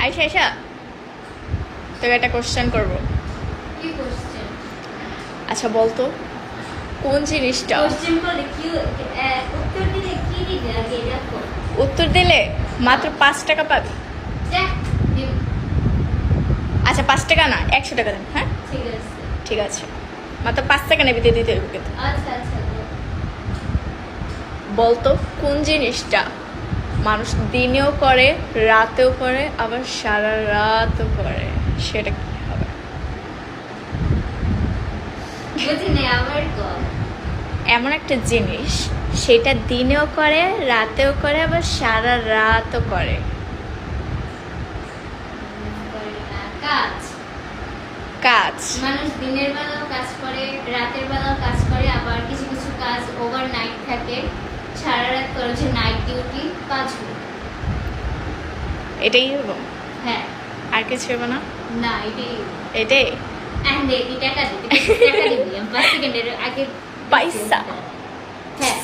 আয়শা আয়শা, তোকে একটা কোশ্চেন করবো। কি কোশ্চেন? আচ্ছা বলতো, কোন জিনিসটা কোশ্চেন করলে কি উত্তর দিলে কি দিবে আগে দেখো। উত্তর দিলে মাত্র 5 টাকা পাবি। দেখ দিব। আচ্ছা 5 টাকা না, 100 টাকা দেন। হ্যাঁ ঠিক আছে ঠিক আছে, মাত্র 5 টাকা নেবে, দিয়ে দিতে হবে কিন্তু। আচ্ছা আচ্ছা বলতো কোন জিনিসটা মানুষ দিনেও করে, রাতেও করে, আবার সারা রাতও করে, সেটা কি হবে? বুঝি না আবার কর। এমন একটা জিনিস, সেটা দিনেও করে, রাতেও করে, আবার সারা রাতও করে। করে না কাজ। কাজ। মানুষ দিনের বেলাও কাজ করে, রাতের বেলাও কাজ করে, আবার কিছু কিছু কাজ ওভার নাইট থাকে, সারা রাত করে, যে নাইট ডিউটি কাজগুলো। এটাই হবো, হ্যাঁ আর কিছু হবে না? না এটাই। এটাই। এন্ড এই টাকা দিতে টাকা দিবি 5 সেকেন্ডের আগে পয়সা। হ্যাঁ